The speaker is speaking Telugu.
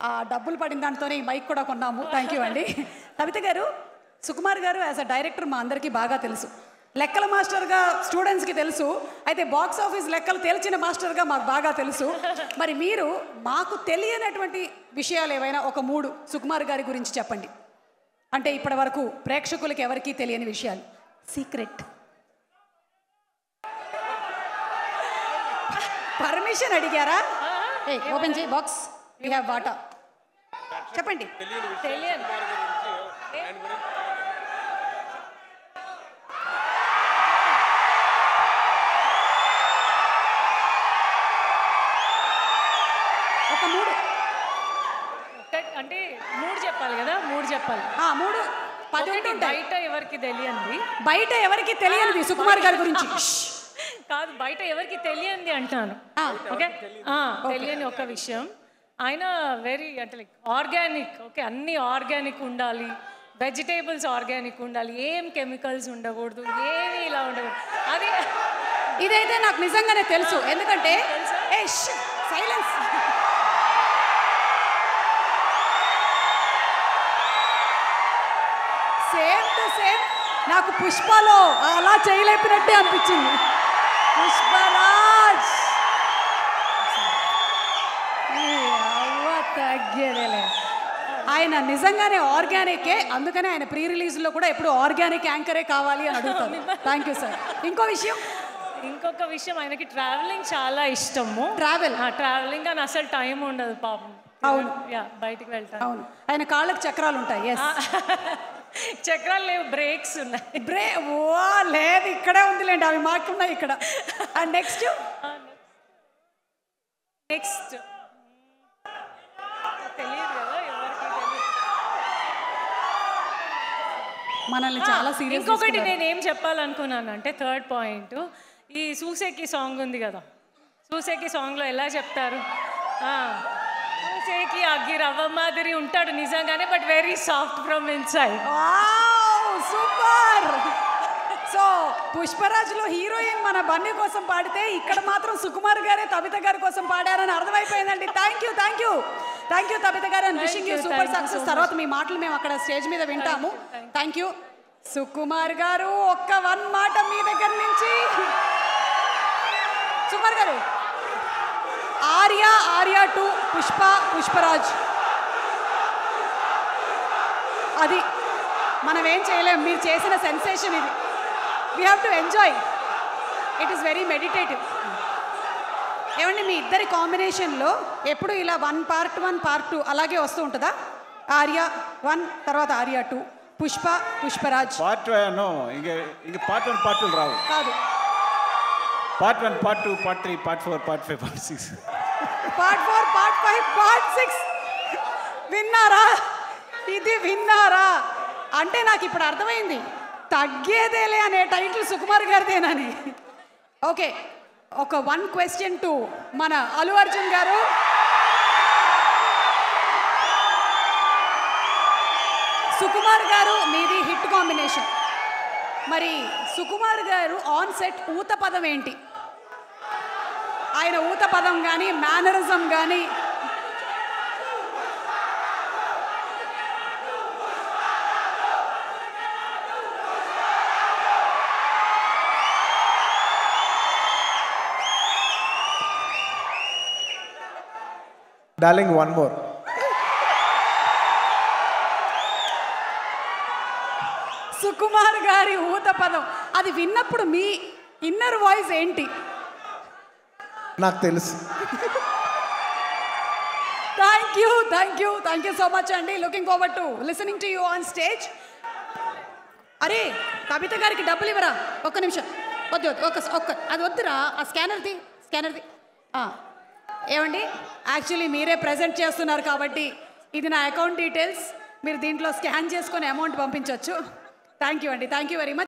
ఆ డబ్బులు పడిన దాంతోనే ఈ మైక్ కూడా కొన్నాము. థ్యాంక్ యూ అండి. కవిత గారు, సుకుమార్ గారు యాజ్ అ డైరెక్టర్ మా అందరికీ బాగా తెలుసు. లెక్కల మాస్టర్గా స్టూడెంట్స్కి తెలుసు. అయితే బాక్స్ ఆఫీస్ లెక్కలు తేల్చిన మాస్టర్గా మాకు బాగా తెలుసు. మరి మీరు మాకు తెలియనటువంటి విషయాలు ఏవైనా ఒక 3 సుకుమార్ గారి గురించి చెప్పండి. అంటే ఇప్పటి వరకు ప్రేక్షకులకి ఎవరికీ తెలియని విషయాలు. సీక్రెట్. పర్మిషన్ అడిగారా? ఓపెన్ చేయి బాక్స్. వీ హ్యావ్ వాటా. చెప్పండి. ఒక 3 అంటే 3 చెప్పాలి కదా? 3 చెప్పాలి. 3 10 బయట ఎవరికి తెలియంది. బయట ఎవరికి తెలియనిది సుకుమార్ గారి గురించి కాదు, బయట ఎవరికి తెలియంది అంటాను. ఓకే, తెలియని ఒక విషయం, ఆయన వెరీ అంటే లైక్ ఆర్గానిక్. ఓకే, అన్ని ఆర్గానిక్ ఉండాలి, వెజిటేబుల్స్ ఆర్గానిక్ ఉండాలి, ఏం కెమికల్స్ ఉండకూడదు, ఏమి ఇలా ఉండకూడదు. అది ఇదైతే నాకు నిజంగానే తెలుసు. ఎందుకంటే సైలెన్స్. సేమ్ టు సేమ్ నాకు పుష్పలో అలా చేయలేపినట్టే అనిపించింది. పుష్పరాజ్ తగ్గేదేలే. ఆయన నిజంగానే ఆర్గానికే. అందుకనే ఆయన ప్రీ రిలీజ్లో కూడా ఎప్పుడు ఆర్గానిక్ యాంకరే కావాలి అని అడుగుతాను. Thank you sir. ఇంకొక విషయం, ఆయనకి ట్రావెలింగ్ చాలా ఇష్టము. ట్రావెలింగ్ అని అసలు టైం ఉండదు పాపం. అవును, బయటికి వెళ్తాను. అవును, ఆయన కాళ్ళకి చక్రాలు ఉంటాయి. చక్రాలు లేవు, బ్రేక్స్ ఉన్నాయి. లేదు, ఇక్కడే ఉందిలేండి, అవి మాకున్నాయి ఇక్కడ. అండ్ నెక్స్ట్ తెలియదు కదా ఎవరికి తెలియదు. మనల్ని చాలా సీరియస్. ఇంకొకటి నేనేం చెప్పాలనుకున్నాను అంటే, 3rd పాయింట్, ఈ సూసేకి సాంగ్ ఉంది కదా, సూసేకి సాంగ్లో ఎలా చెప్తారు, సూసేకి అగ్గి రవ్వ మాదిరి ఉంటాడు నిజంగానే, but very soft from inside. Super. So పుష్పరాజ్లో హీరోయిన్ మన బన్నీ కోసం పాడితే ఇక్కడ మాత్రం సుకుమార్ గారే తబిత గారి కోసం పాడారని అర్థమైపోయిందండి. థ్యాంక్ యూ తబిత గారు. And wishing you super success. తర్వాత మీ మాటలు మేము అక్కడ స్టేజ్ మీద వింటాము. థ్యాంక్ యూ సుకుమార్ గారు. ఒక్క 1 మాట మీ దగ్గర నుంచి. సుకుమార్ గారు, ఆర్యా 2, పుష్పరాజ్, అది మనం ఏం చేయలేం. మీరు చేసిన సెన్సేషన్ ఇది. We have to enjoy. It is very meditative. ఏమండి, మీ ఇద్దరి కాంబినేషన్లో ఎప్పుడు ఇలా 1 part 1 part 2 అలాగే వస్తూ ఉంటుందా? ఆర్యా 1 తర్వాత ఆర్యా 2, పుష్పరాజ్ పార్ట్ ఇంక పార్ట్ 1 పార్ట్ 2 రావు. కాదు, part 1 part 2 part 3 part 4 part 5 part 6 part 4 part 5 part 6. విన్నారా? ఇది విన్నారా? అంటే నాకు ఇప్పుడు అర్థమైంది, తగ్గేదేలే అనే టైటిల్ సుకుమార్ గారిదేనని. ఓకే, ఒక 1 question టు మన అల్లు అర్జున్ గారు. సుకుమార్ గారు మీది హిట్ కాంబినేషన్. మరి సుకుమార్ గారు ఆన్ సెట్ ఊత పదం ఏంటి? ఆయన ఊత పదం కానీ మేనరిజం కానీ డార్లింగ్, 1 more. సుకుమార్ గారి ఊత పదం అది విన్నప్పుడు మీ ఇన్నర్ వాయిస్ ఏంటి? నాకు తెలుసు. థ్యాంక్ యూ సో మచ్ అండి. Looking forward to listening to you on stage. అరే, కవిత గారికి డబ్బులు ఇవ్వరా? ఒక్క నిమిషం. వద్దు, అది వద్దురా. ఆ స్కానర్ది. ఏమండి, యాక్చువల్లీ మీరే ప్రజెంట్ చేస్తున్నారు కాబట్టి ఇది నా అకౌంట్ డీటెయిల్స్. మీరు దీంట్లో స్కాన్ చేసుకొని అమౌంట్ పంపించవచ్చు. థ్యాంక్ యూ అండి. Thank you very much.